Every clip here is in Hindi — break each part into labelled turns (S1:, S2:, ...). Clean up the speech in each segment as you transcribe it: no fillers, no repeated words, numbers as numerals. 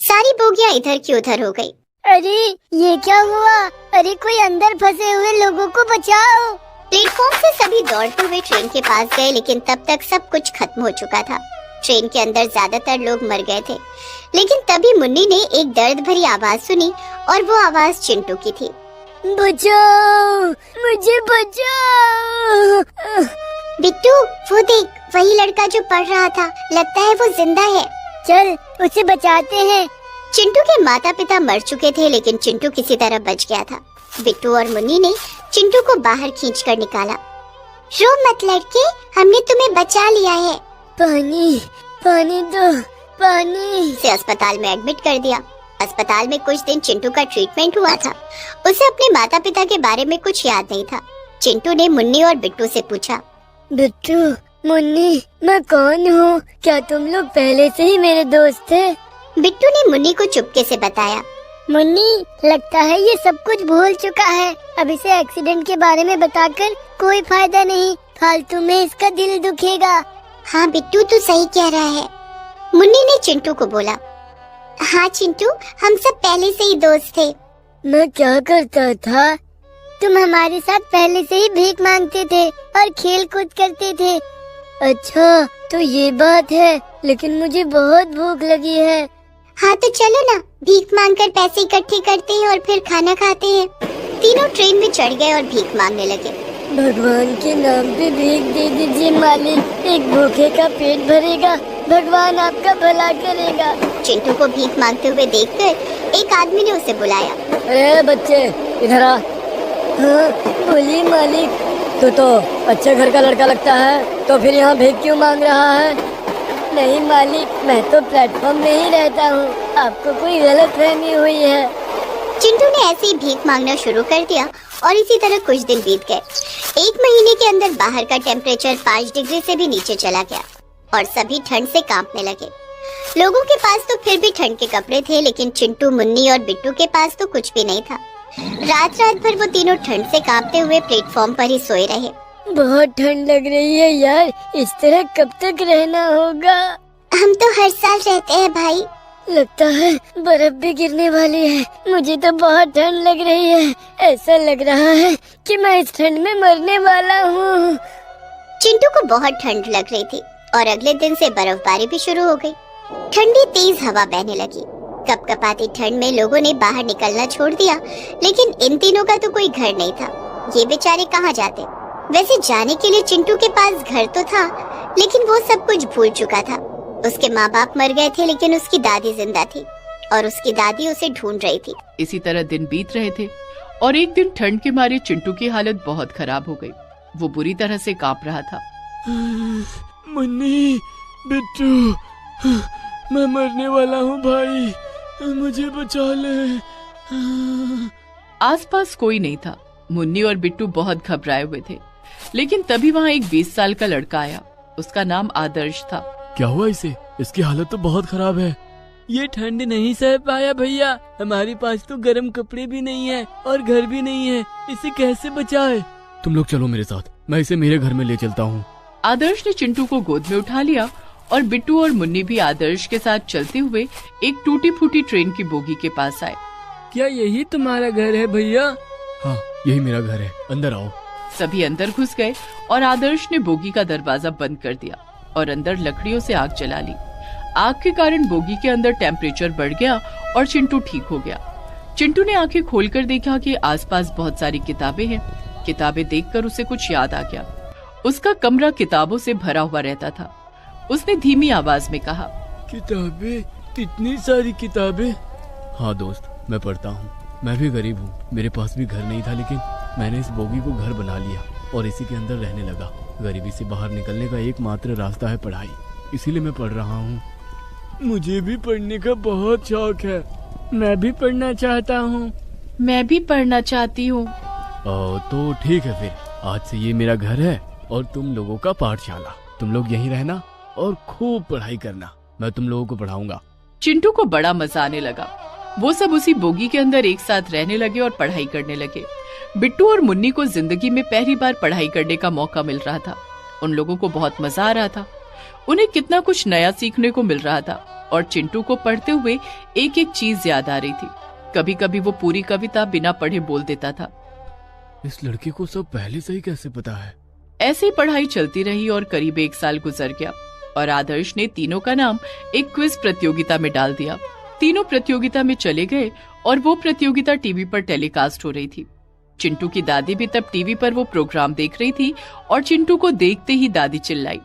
S1: सारी बोगियां इधर की उधर हो गई।
S2: अरे ये क्या हुआ? अरे कोई अंदर फंसे हुए लोगों को बचाओ।
S1: प्लेटफॉर्म से सभी दौड़ते हुए ट्रेन के पास गए, लेकिन तब तक सब कुछ खत्म हो चुका था। ट्रेन के अंदर ज्यादातर लोग मर गए थे, लेकिन तभी मुन्नी ने एक दर्द भरी आवाज सुनी और वो आवाज चिंटू की थी।
S2: बचाओ, मुझे बचाओ।
S1: बिट्टू, वो देख, वही लड़का जो पढ़ रहा था, लगता है वो जिंदा है।
S2: चल उसे बचाते हैं।
S1: चिंटू के माता पिता मर चुके थे, लेकिन चिंटू किसी तरह बच गया था। बिट्टू और मुन्नी ने चिंटू को बाहर खींचकर निकाला। रो मत लड़के, हमने तुम्हें बचा लिया है।
S2: पानी, पानी दो, पानी।
S1: से अस्पताल में एडमिट कर दिया। अस्पताल में कुछ दिन चिंटू का ट्रीटमेंट हुआ था। उसे अपने माता पिता के बारे में कुछ याद नहीं था। चिंटू ने मुन्नी और बिट्टू से पूछा,
S2: बिट्टू, मुन्नी, मैं कौन हूँ? क्या तुम लोग पहले से ही मेरे दोस्त थे?
S1: बिट्टू ने मुन्नी को चुपके से बताया।
S2: मुन्नी, लगता है ये सब कुछ भूल चुका है। अब इसे एक्सीडेंट के बारे में बताकर कोई फायदा नहीं, फालतू में इसका दिल दुखेगा।
S1: हाँ बिट्टू, तू सही कह रहा है, मुन्नी ने चिंटू को बोला। हाँ चिंटू, हम सब पहले से ही दोस्त थे।
S2: मैं क्या करता था? तुम हमारे साथ पहले से ही भीख मांगते थे और खेल कूद करते थे। अच्छा, तो ये बात है, लेकिन मुझे बहुत भूख लगी है।
S1: हाँ तो चलो ना, भीख मांगकर पैसे इकट्ठे करते हैं और फिर खाना खाते हैं। तीनों ट्रेन में चढ़ गए और भीख मांगने लगे।
S2: भगवान के नाम पे भीख दे दीजिए मालिक, एक भूखे का पेट भरेगा, भगवान आपका भला करेगा।
S1: चिंटू को भीख मांगते हुए देखकर एक आदमी ने उसे बुलाया।
S2: अरे बच्चे, इधर आ। हाँ बोलिए मालिक। तू तो अच्छे घर का लड़का लगता है, तो फिर यहाँ भीख क्यों मांग रहा है? नहीं मालिक, मैं तो प्लेटफॉर्म में ही रहता हूँ, आपको कोई गलतफहमी हुई है।
S1: चिंटू ने ऐसे ही भीख मांगना शुरू कर दिया और इसी तरह कुछ दिन बीत गए। 1 महीने के अंदर बाहर का टेम्परेचर 5 डिग्री से भी नीचे चला गया और सभी ठंड से कांपने लगे। लोगों के पास तो फिर भी ठंड के कपड़े थे, लेकिन चिंटू, मुन्नी और बिट्टू के पास तो कुछ भी नहीं था। रात रात भर वो तीनों ठंड से कांपते हुए प्लेटफॉर्म पर ही सोए रहे।
S2: बहुत ठंड लग रही है यार, इस तरह कब तक रहना होगा?
S1: हम तो हर साल रहते हैं भाई।
S2: लगता है बर्फ भी गिरने वाली है। मुझे तो बहुत ठंड लग रही है, ऐसा लग रहा है कि मैं इस ठंड में मरने वाला हूँ।
S1: चिंटू को बहुत ठंड लग रही थी और अगले दिन से बर्फबारी भी शुरू हो गई। ठंडी तेज हवा बहने लगी। कपकपाती ठंड में लोगों ने बाहर निकलना छोड़ दिया, लेकिन इन तीनों का तो कोई घर नहीं था। ये बेचारे कहाँ जाते? वैसे जाने के लिए चिंटू के पास घर तो था, लेकिन वो सब कुछ भूल चुका था। उसके माँ बाप मर गए थे, लेकिन उसकी दादी जिंदा थी और उसकी दादी उसे ढूंढ रही थी।
S3: इसी तरह दिन बीत रहे थे और एक दिन ठंड के मारे चिंटू की हालत बहुत खराब हो गई। वो बुरी तरह से कांप रहा था।
S4: मुन्नी, बिट्टू, मैं मरने वाला हूँ भाई, मुझे बचा ले।
S3: आसपास कोई नहीं था। मुन्नी और बिट्टू बहुत घबराए हुए थे, लेकिन तभी वहाँ एक 20 साल का लड़का आया। उसका नाम आदर्श था।
S4: क्या हुआ इसे? इसकी हालत तो बहुत खराब है। ये ठंड नहीं सह पाया भैया, हमारे पास तो गर्म कपड़े भी नहीं है और घर भी नहीं है, इसे कैसे बचाए? तुम लोग चलो मेरे साथ, मैं इसे मेरे घर में ले चलता हूँ।
S3: आदर्श ने चिंटू को गोद में उठा लिया और बिट्टू और मुन्नी भी आदर्श के साथ चलते हुए एक टूटी फूटी ट्रेन की बोगी के पास आए।
S4: क्या यही तुम्हारा घर है भैया? हाँ, यही मेरा घर है, अंदर आओ।
S3: सभी अंदर घुस गए और आदर्श ने बोगी का दरवाजा बंद कर दिया और अंदर लकड़ियों से आग जला ली। आग के कारण बोगी के अंदर टेम्परेचर बढ़ गया और चिंटू ठीक हो गया। चिंटू ने आंखें खोलकर देखा कि आसपास बहुत सारी किताबें हैं। किताबें देखकर उसे कुछ याद आ गया। उसका कमरा किताबों से भरा हुआ रहता था। उसने धीमी आवाज में कहा,
S4: किताबें? इतनी सारी किताबें? हाँ दोस्त, मैं पढ़ता हूँ। मैं भी गरीब हूँ, मेरे पास भी घर नहीं था, लेकिन मैंने इस बोगी को घर बना लिया और इसी के अंदर रहने लगा। गरीबी से बाहर निकलने का एकमात्र रास्ता है पढ़ाई, इसीलिए मैं पढ़ रहा हूँ। मुझे भी पढ़ने का बहुत शौक है, मैं भी पढ़ना चाहता हूँ।
S3: मैं भी पढ़ना चाहती हूँ।
S4: तो ठीक है, फिर आज से ये मेरा घर है और तुम लोगों का पाठशाला। तुम लोग यहीं रहना और खूब पढ़ाई करना, मैं तुम लोगों को पढ़ाऊंगा।
S3: चिंटू को बड़ा मजा आने लगा। वो सब उसी बोगी के अंदर एक साथ रहने लगे और पढ़ाई करने लगे। बिट्टू और मुन्नी को जिंदगी में पहली बार पढ़ाई करने का मौका मिल रहा था। उन लोगों को बहुत मजा आ रहा था। उन्हें कितना कुछ नया सीखने को मिल रहा था। और चिंटू को पढ़ते हुए एक एक चीज याद आ रही थी। कभी कभी वो पूरी कविता बिना पढ़े बोल देता था।
S4: इस लड़के को सब पहले से ही कैसे पता है?
S3: ऐसे ही पढ़ाई चलती रही और करीब 1 साल गुजर गया और आदर्श ने तीनों का नाम एक क्विज प्रतियोगिता में डाल दिया। तीनों प्रतियोगिता में चले गए और वो प्रतियोगिता टीवी पर टेलीकास्ट हो रही थी। चिंटू की दादी भी तब टीवी पर वो प्रोग्राम देख रही थी और चिंटू को देखते ही दादी चिल्लाई,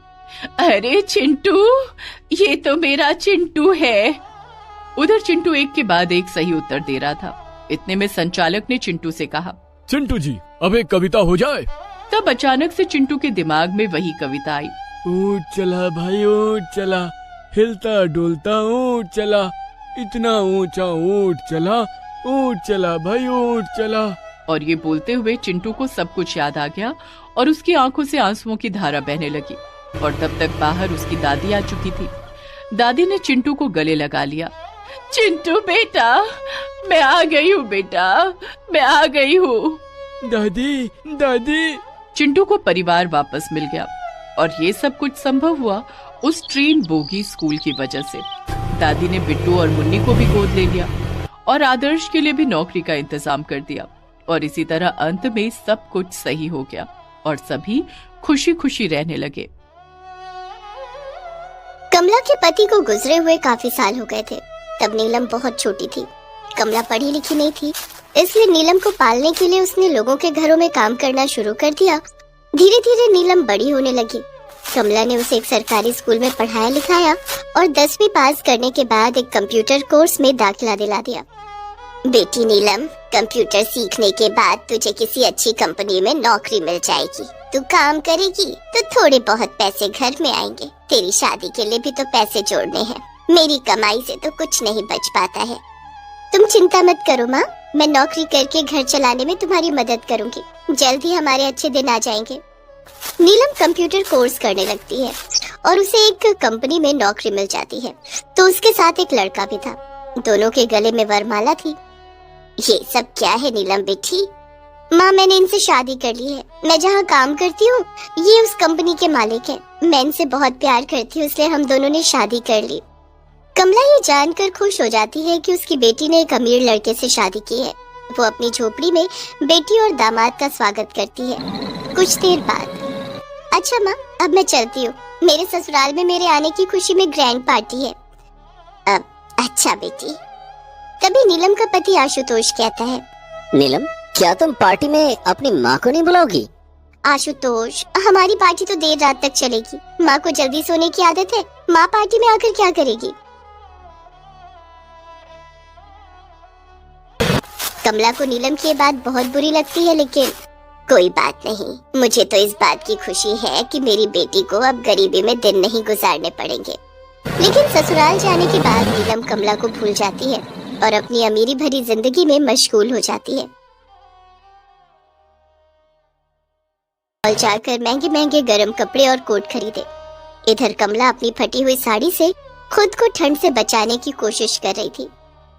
S3: अरे चिंटू, ये तो मेरा चिंटू है। उधर चिंटू एक के बाद एक सही उत्तर दे रहा था। इतने में संचालक ने चिंटू से कहा,
S4: चिंटू जी, अब एक कविता हो जाए।
S3: तब अचानक से चिंटू के दिमाग में वही कविता आई।
S4: ऊंट चला भाई ऊंट चला, हिलता डोलता ऊंट चला, इतना ऊंचा ऊंट चला भाई ऊंट चला।
S3: और ये बोलते हुए चिंटू को सब कुछ याद आ गया और उसकी आंखों से आंसुओं की धारा बहने लगी। और तब तक बाहर उसकी दादी आ चुकी थी। दादी ने चिंटू को गले लगा लिया। चिंटू बेटा, मैं आ गई हूँ बेटा, मैं आ गई हूँ।
S4: दादी दादी।
S3: चिंटू को परिवार वापस मिल गया और ये सब कुछ संभव हुआ उस ट्रेन बोगी स्कूल की वजह से। दादी ने बिट्टू और मुन्नी को भी गोद ले लिया और आदर्श के लिए भी नौकरी का इंतजाम कर दिया। और इसी तरह अंत में सब कुछ सही हो गया और सभी खुशी खुशी रहने लगे।
S1: कमला के पति को गुजरे हुए काफी साल हो गए थे। तब नीलम बहुत छोटी थी। कमला पढ़ी लिखी नहीं थी, इसलिए नीलम को पालने के लिए उसने लोगों के घरों में काम करना शुरू कर दिया। धीरे धीरे नीलम बड़ी होने लगी। कमला ने उसे एक सरकारी स्कूल में पढ़ाया लिखाया और 10वीं पास करने के बाद एक कंप्यूटर कोर्स में दाखिला दिला दिया। बेटी नीलम, कंप्यूटर सीखने के बाद तुझे किसी अच्छी कंपनी में नौकरी मिल जाएगी। तू काम करेगी तो थोड़े बहुत पैसे घर में आएंगे। तेरी शादी के लिए भी तो पैसे जोड़ने हैं। मेरी कमाई से तो कुछ नहीं बच पाता है। तुम चिंता मत करो माँ, मैं नौकरी करके घर चलाने में तुम्हारी मदद करूंगी। जल्द ही हमारे अच्छे दिन आ जाएंगे। नीलम कंप्यूटर कोर्स करने लगती है और उसे एक कंपनी में नौकरी मिल जाती है। तो उसके साथ एक लड़का भी था। दोनों के गले में वरमाला थी। ये सब क्या है नीलम बेटी? माँ, मैंने इनसे शादी कर ली है। मैं जहाँ काम करती हूँ ये उस कंपनी के मालिक हैं। मैं इनसे बहुत प्यार करती हूँ, इसलिए हम दोनों ने शादी कर ली। कमला ये जानकर खुश हो जाती है कि उसकी बेटी ने एक अमीर लड़के से शादी की है। वो अपनी झोपड़ी में बेटी और दामाद का स्वागत करती है। कुछ देर बाद, अच्छा माँ, अब मैं चलती हूँ। मेरे ससुराल में मेरे आने की खुशी में ग्रैंड पार्टी है। अब अच्छा बेटी। तभी नीलम का पति आशुतोष कहता है,
S5: नीलम, क्या तुम पार्टी में अपनी माँ को नहीं बुलाओगी?
S1: आशुतोष, हमारी पार्टी तो देर रात तक चलेगी। माँ को जल्दी सोने की आदत है। माँ पार्टी में आकर क्या करेगी? कमला को नीलम की बात बहुत बुरी लगती है, लेकिन कोई बात नहीं। मुझे तो इस बात की खुशी है कि मेरी बेटी को अब गरीबी में दिन नहीं गुजारने पड़ेंगे। लेकिन ससुराल जाने के बाद नीलम कमला को भूल जाती है और अपनी अमीरी भरी जिंदगी में मशगूल हो जाती है। और जाकर महंगे महंगे गर्म कपड़े और कोट खरीदे। इधर कमला अपनी फटी हुई साड़ी से खुद को ठंड से बचाने की कोशिश कर रही थी।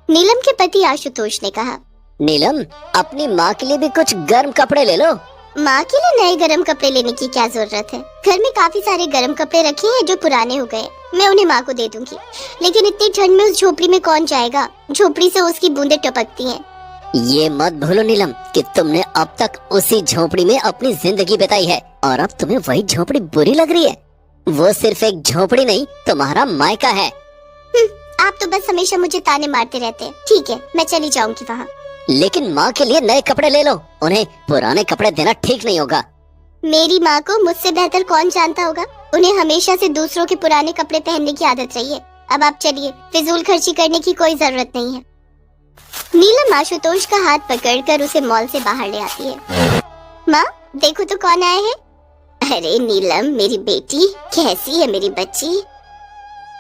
S1: नीलम के पति आशुतोष ने कहा,
S5: नीलम, अपनी माँ के लिए भी कुछ गर्म कपड़े ले लो।
S1: माँ के लिए नए गर्म कपड़े लेने की क्या जरूरत है? घर में काफी सारे गर्म कपड़े रखे हैं जो पुराने हो गए। मैं उन्हें माँ को दे दूंगी। लेकिन इतनी ठंड में उस झोपड़ी में कौन जाएगा? झोपड़ी से उसकी बूंदें टपकती हैं।
S5: ये मत भूलो नीलम कि तुमने अब तक उसी झोपड़ी में अपनी जिंदगी बिताई है और अब तुम्हें वही झोपड़ी बुरी लग रही है। वो सिर्फ एक झोपड़ी नहीं, तुम्हारा मायका है।
S1: आप तो बस हमेशा मुझे ताने मारते रहते हैं। ठीक है, मैं चली जाऊंगी वहाँ।
S5: लेकिन माँ के लिए नए कपड़े ले लो। उन्हें पुराने कपड़े देना ठीक नहीं होगा।
S1: मेरी माँ को मुझसे बेहतर कौन जानता होगा? उन्हें हमेशा से दूसरों के पुराने कपड़े पहनने की आदत रही है। अब आप चलिए, फिजूल खर्ची करने की कोई जरूरत नहीं है। नीलम आशुतोष का हाथ पकड़कर उसे मॉल से बाहर ले आती है। माँ, देखो तो कौन आए हैं। अरे नीलम, मेरी बेटी, कैसी है मेरी बच्ची?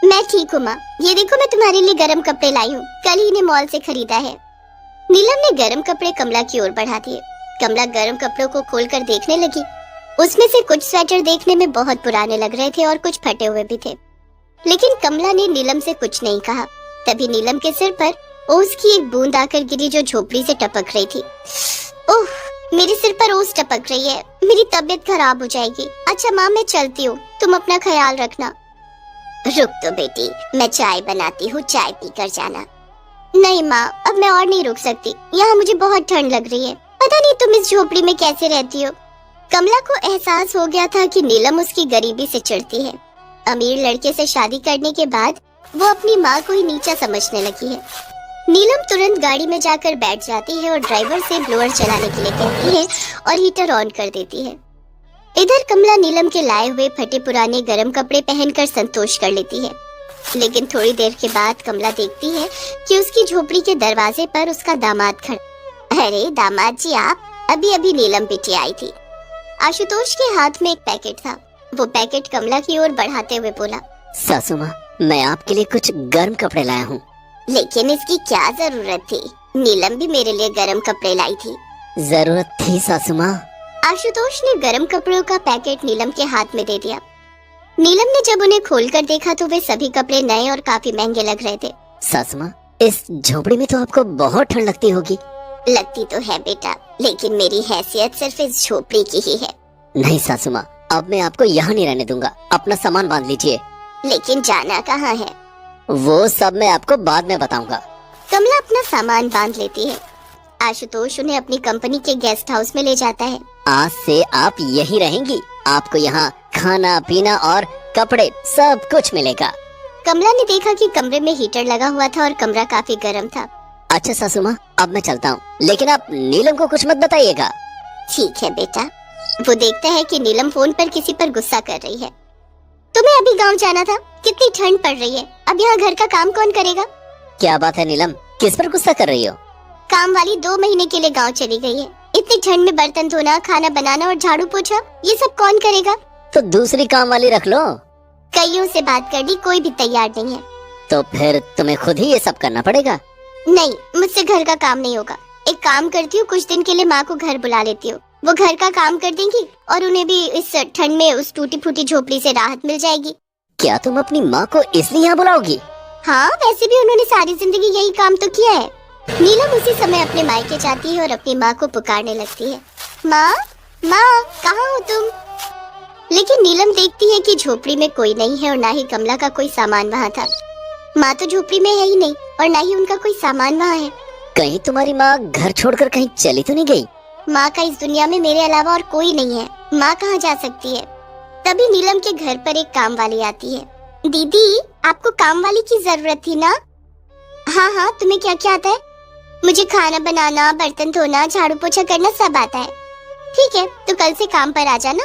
S1: मैं ठीक हूँ माँ। ये देखो, मैं तुम्हारे लिए गर्म कपड़े लाई हूँ। कल ही इन्हें मॉल से खरीदा है। नीलम ने गर्म कपड़े कमला की ओर बढ़ा दिए। कमला गर्म कपड़ों को खोलकर देखने लगी। उसमें से कुछ स्वेटर देखने में बहुत पुराने लग रहे थे और कुछ फटे हुए भी थे। लेकिन कमला ने नीलम से कुछ नहीं कहा। तभी नीलम के सिर पर ओस की एक बूंद आकर गिरी जो झोपड़ी से टपक रही थी। ओह, मेरे सिर पर ओस टपक रही है। मेरी तबीयत खराब हो जाएगी। अच्छा माँ, मैं चलती हूँ। तुम अपना ख्याल रखना। रुक तो बेटी, मैं चाय बनाती हूँ, चाय पीकर जाना। नहीं माँ, अब मैं और नहीं रुक सकती, यहाँ मुझे बहुत ठंड लग रही है। पता नहीं तुम इस झोपड़ी में कैसे रहती हो। कमला को एहसास हो गया था कि नीलम उसकी गरीबी से चिढ़ती है। अमीर लड़के से शादी करने के बाद वो अपनी माँ को ही नीचा समझने लगी है। नीलम तुरंत गाड़ी में जाकर बैठ जाती है और ड्राइवर से ब्लोअर चलाने के लिए कहती है और हीटर ऑन कर देती है। इधर कमला नीलम के लाए हुए फटे पुराने गर्म कपड़े पहनकर संतोष कर लेती है। लेकिन थोड़ी देर के बाद कमला देखती है कि उसकी झोपड़ी के दरवाजे पर उसका दामाद खड़ा। अरे दामाद जी, आप? अभी अभी नीलम बेटी आई थी। आशुतोष के हाथ में एक पैकेट था। वो पैकेट कमला की ओर बढ़ाते हुए बोला,
S5: सासू माँ, मैं आपके लिए कुछ गर्म कपड़े लाया हूँ।
S1: लेकिन इसकी क्या जरूरत थी? नीलम भी मेरे लिए गर्म कपड़े लाई थी।
S5: जरूरत थी सासू माँ।
S1: आशुतोष ने गर्म कपड़ों का पैकेट नीलम के हाथ में दे दिया। नीलम ने जब उन्हें खोलकर देखा तो वे सभी कपड़े नए और काफी महंगे लग रहे थे।
S5: सासू माँ, इस झोपड़ी में तो आपको बहुत ठंड लगती होगी।
S1: लगती तो है बेटा, लेकिन मेरी हैसियत सिर्फ इस झोपड़ी की ही है।
S5: नहीं सासू माँ, अब मैं आपको यहाँ नहीं रहने दूंगा। अपना सामान बांध लीजिए।
S1: लेकिन जाना कहाँ है?
S5: वो सब मैं आपको बाद में बताऊंगा।
S1: कमला अपना सामान बांध लेती है। आशुतोष उन्हें अपनी कंपनी के गेस्ट हाउस में ले जाता है।
S5: आज से आप यही रहेंगी। आपको यहाँ खाना पीना और कपड़े सब कुछ मिलेगा।
S1: कमला ने देखा कि कमरे में हीटर लगा हुआ था और कमरा काफी गर्म था।
S5: अच्छा सासू माँ, अब मैं चलता हूँ, लेकिन आप नीलम को कुछ मत बताइएगा।
S1: ठीक है बेटा। वो देखता है कि नीलम फोन पर किसी पर गुस्सा कर रही है। तुम्हें अभी गांव जाना था, कितनी ठंड पड़ रही है, अब यहाँ घर का काम कौन करेगा?
S5: क्या बात है नीलम, किस पर गुस्सा कर रही हो?
S1: काम वाली 2 महीने के लिए गांव चली गई है। इतनी ठंड में बर्तन धोना, खाना बनाना और झाड़ू पोछा, ये सब कौन करेगा?
S5: तो दूसरी काम वाली रख लो।
S1: कईयों से बात कर ली, कोई भी तैयार नहीं है।
S5: तो फिर तुम्हें खुद ही ये सब करना पड़ेगा।
S1: नहीं, मुझसे घर का काम नहीं होगा। एक काम करती हूँ, कुछ दिन के लिए माँ को घर बुला लेती हूँ। वो घर का काम कर देंगी और उन्हें भी इस ठंड में उस टूटी फूटी झोपड़ी से राहत मिल जाएगी।
S5: क्या तुम अपनी माँ को इसलिए यहाँ बुलाओगी?
S1: हाँ, वैसे भी उन्होंने सारी जिंदगी यही काम तो किया है। नीलम उसी समय अपने मायके जाती है और अपनी माँ को पुकारने लगती है। माँ, माँ, कहाँ हो तुम? लेकिन नीलम देखती है कि झोपड़ी में कोई नहीं है और ना ही कमला का कोई सामान वहाँ था। माँ तो झोपड़ी में है ही नहीं और ना ही उनका कोई सामान वहाँ है।
S5: कहीं तुम्हारी माँ घर छोड़कर कहीं चली तो नहीं गई?
S1: माँ का इस दुनिया में मेरे अलावा और कोई नहीं है। माँ कहाँ जा सकती है? तभी नीलम के घर पर एक काम वाली आती है। दीदी, आपको काम वाली की जरूरत थी ना? हाँ हाँ, तुम्हें क्या क्या आता है? मुझे खाना बनाना, बर्तन धोना, झाड़ू पोछा करना सब आता है। ठीक है, तो कल से काम पर आ जाना।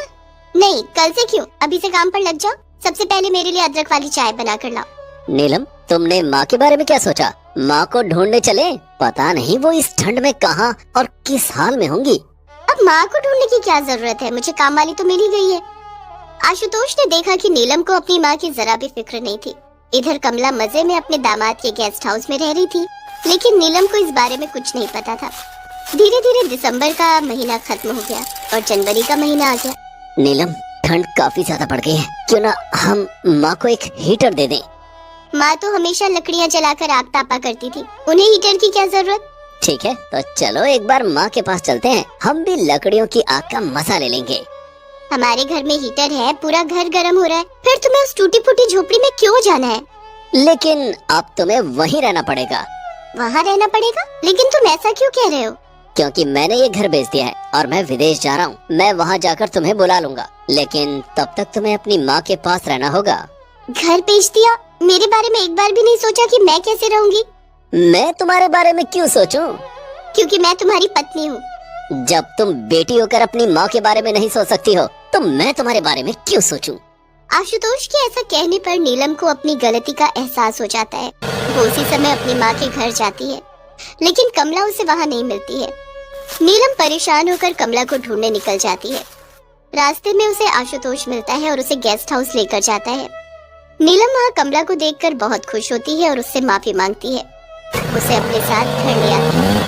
S1: नहीं, कल से क्यों, अभी से काम पर लग जाओ। सबसे पहले मेरे लिए अदरक वाली चाय बना कर लाओ।
S5: नीलम, तुमने माँ के बारे में क्या सोचा? माँ को ढूंढने चले? पता नहीं वो इस ठंड में कहाँ और किस हाल में होंगी।
S1: अब माँ को ढूंढने की क्या जरूरत है, मुझे काम वाली तो मिल ही गई है। आशुतोष ने देखा कि नीलम को अपनी माँ की जरा भी फिक्र नहीं थी। इधर कमला मजे में अपने दामाद के गेस्ट हाउस में रह रही थी, लेकिन नीलम को इस बारे में कुछ नहीं पता था। धीरे धीरे दिसंबर का महीना खत्म हो गया और जनवरी का महीना आ गया।
S5: नीलम, ठंड काफी ज्यादा बढ़ गई है, क्यों ना हम माँ को एक हीटर दे दें?
S1: माँ तो हमेशा लकड़ियाँ जलाकर आग तापा करती थी, उन्हें हीटर की क्या जरूरत?
S5: ठीक है, तो चलो एक बार माँ के पास चलते हैं, हम भी लकड़ियों की आग का मजा ले लेंगे।
S1: हमारे घर में हीटर है, पूरा घर गर्म हो रहा है, फिर तुम्हें उस टूटी फूटी झोपड़ी में क्यों जाना है?
S5: लेकिन अब तुम्हें वहीं रहना पड़ेगा।
S1: वहाँ रहना पड़ेगा? लेकिन तुम ऐसा क्यों कह रहे हो?
S5: क्योंकि मैंने ये घर बेच दिया है और मैं विदेश जा रहा हूँ। मैं वहाँ जाकर तुम्हें बुला लूंगा, लेकिन तब तक तुम्हें अपनी माँ के पास रहना होगा।
S1: घर बेच दिया? मेरे बारे में एक बार भी नहीं सोचा कि मैं कैसे रहूंगी?
S5: मैं तुम्हारे बारे में क्यों सोचूं?
S1: क्योंकि मैं तुम्हारी पत्नी हूँ।
S5: जब तुम बेटी होकर अपनी माँ के बारे में नहीं सोच सकती हो, तो मैं तुम्हारे बारे में क्यों सोचूं?
S1: आशुतोष के ऐसा कहने पर नीलम को अपनी गलती का एहसास हो जाता है। वो उसी समय अपनी माँ के घर जाती है, लेकिन कमला उसे वहाँ नहीं मिलती है। नीलम परेशान होकर कमला को ढूंढने निकल जाती है। रास्ते में उसे आशुतोष मिलता है और उसे गेस्ट हाउस लेकर जाता है। नीलम वहाँ कमला को देखकर बहुत खुश होती है और उससे माफी मांगती है। उसे अपने साथ घर ले आती है।